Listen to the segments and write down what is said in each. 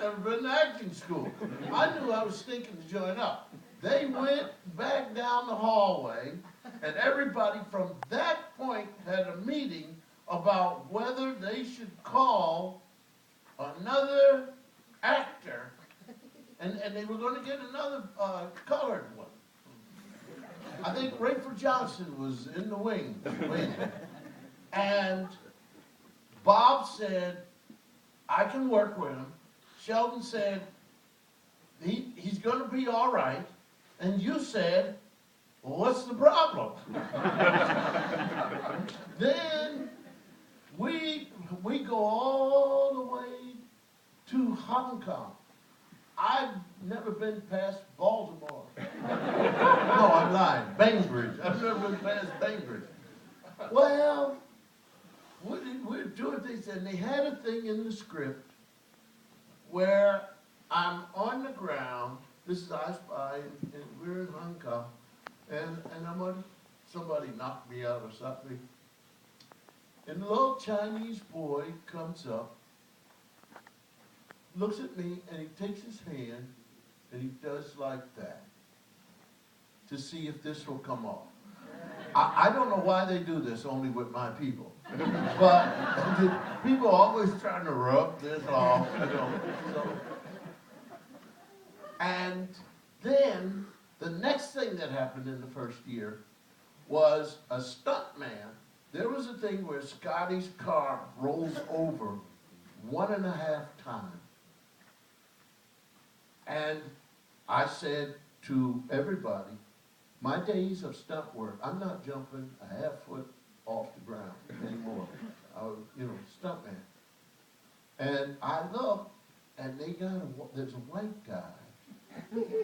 never been to acting school. I knew I was stinking to join up. They went back down the hallway, and everybody from that point had a meeting about whether they should call another actor, and they were going to get another colored one. I think Rayford Johnson was in the wing. And Bob said, I can work with him. Sheldon said, he's going to be all right. And you said, well, what's the problem? Then we go all the way to Hong Kong. I've never been past Baltimore. No, I'm lying. Bainbridge. I've never been past Bainbridge. Well, we're doing things, and they had a thing in the script where I'm on the ground. This is I Spy, and we're in Hong Kong, and I'm on. Somebody knocked me out or something, and the little Chinese boy comes up, looks at me, and he takes his hand, and he does like that to see if this will come off. I don't know why they do this only with my people, but people are always trying to rub this off, you know. So, and then the next thing that happened in the first year was a stuntman. There was a thing where Scotty's car rolls over 1.5 times. And I said to everybody, my days of stunt work, I'm not jumping a half foot off the ground anymore. I was, stuntman. And I look, and there's a white guy.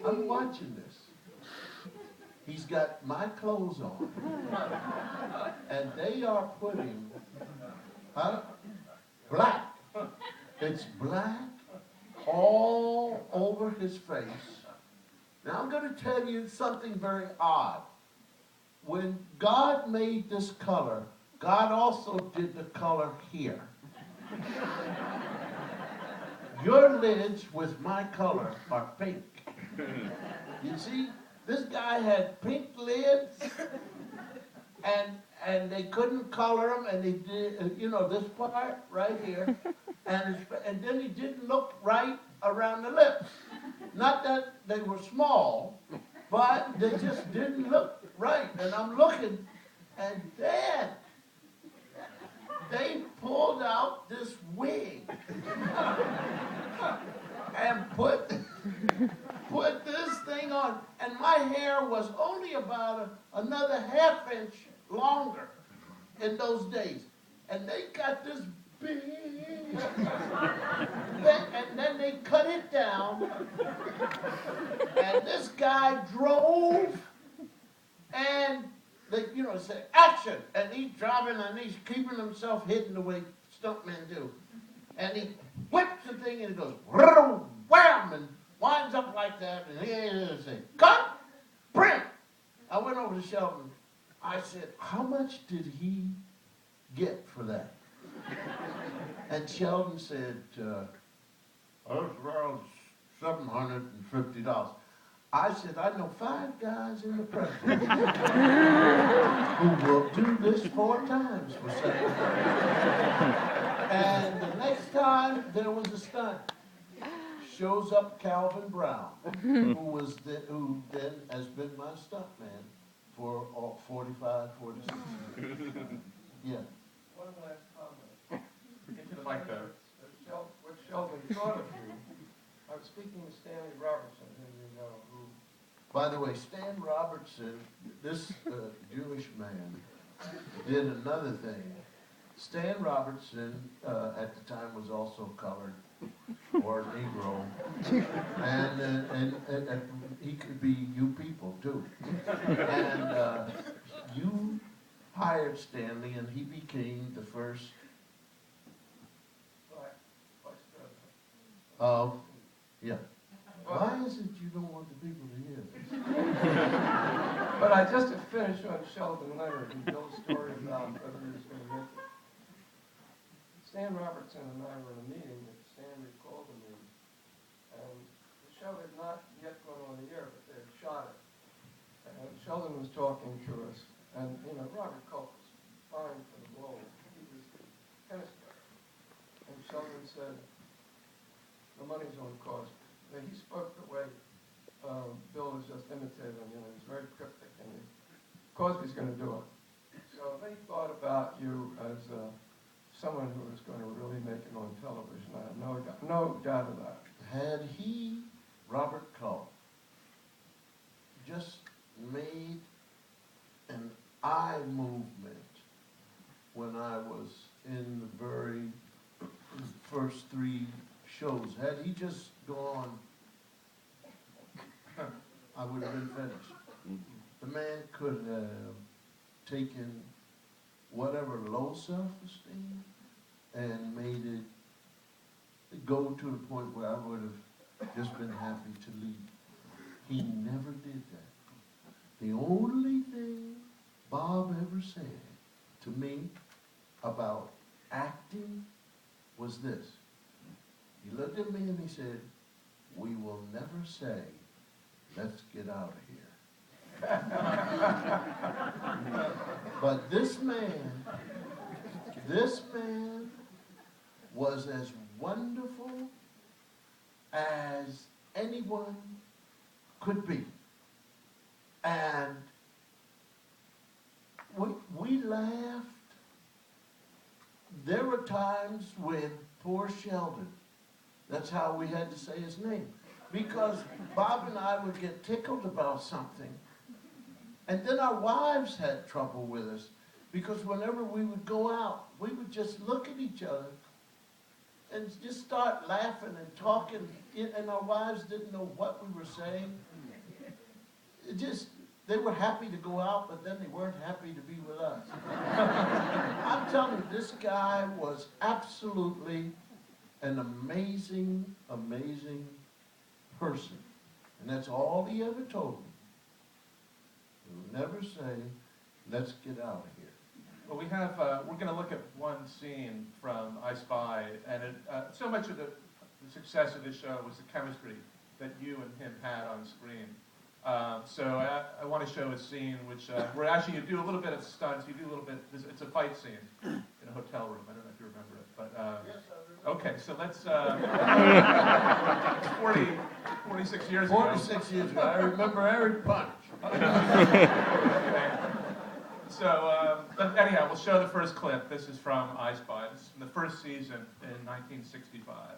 I'm watching this. He's got my clothes on. And they are putting, black. It's black all over his face. Now I'm going to tell you something very odd. When God made this color, God also did the color here. Your lids with my color are pink. You see, this guy had pink lids, and they couldn't color them, and they did, this part right here, and then he didn't look right around the lips. Not that they were small, but they just didn't look right. And I'm looking, and then they pulled out this wig and put this thing on. And my hair was only about another ½ inch longer in those days. And they got this big, and then they cut it down, and this guy drove, and they, say, action, and he's driving, and he's keeping himself hidden the way stuntmen do, and he whips the thing, and it goes, wham, and winds up like that, and he say, cut, print. I went over to Sheldon. I said, how much did he get for that? And Sheldon said, was around $750. I said, I know 5 guys in the press who will do this 4 times for $750. And the next time there was a stunt, shows up Calvin Brown, who then has been my stuntman for 45, 46 years. Yeah. One last comment. Get to the mic there. What Sheldon thought of you, I was speaking to Stanley Robertson, who you know, who... By the way, Stan Robertson, this Jewish man, did another thing. Stan Robertson, at the time, was also colored, or Negro, and he could be you people, too. And you hired Stanley, and he became the first Vice President. of, yeah. Why is it you don't want the people to hear this? But I just to finish on Sheldon Leonard and Bill's story about whether he was going to make it. Stan Robertson and I were in a meeting that Stanley called to me And, Robert Culp was fine for the role. He was a tennis player. And Sheldon said, the money's on Cosby. Now, he spoke the way Bill was just imitating him. He was very cryptic, and Cosby's going to do it. So they thought about you as someone who was going to really make it on television. I have no doubt of that. Had he, Robert Culp, just made an eye movement when I was in the very first 3 shows, had he just gone, I would have been finished. The man could have taken whatever low self-esteem and made it go to the point where I would have just been happy to leave. He never did that. The only thing Bob ever said to me about acting was this. He looked at me and he said, "We will never say, let's get out of here." But this man was as wonderful as anyone could be. And we laughed. There were times when poor Sheldon, that's how we had to say his name, because Bob and I would get tickled about something, and then our wives had trouble with us, because whenever we would go out, we would just look at each other and just start laughing and talking, and our wives didn't know what we were saying. They were happy to go out, but then they weren't happy to be with us. I'm telling you, this guy was absolutely an amazing, amazing person. And that's all he ever told me. He would never say, let's get out of here. Well, we're going to look at one scene from I Spy, and so much of the success of this show was the chemistry that you and him had on screen. So I want to show a scene where actually you do a little bit of stunts, you do a little bit, it's a fight scene in a hotel room. I don't know if you remember it, but Yes, I remember. okay, so let's, 46 years ago. 46 years ago, I remember every punch. Okay. So, but anyhow, we'll show the first clip. This is from I Spy. This is from the first season in 1965.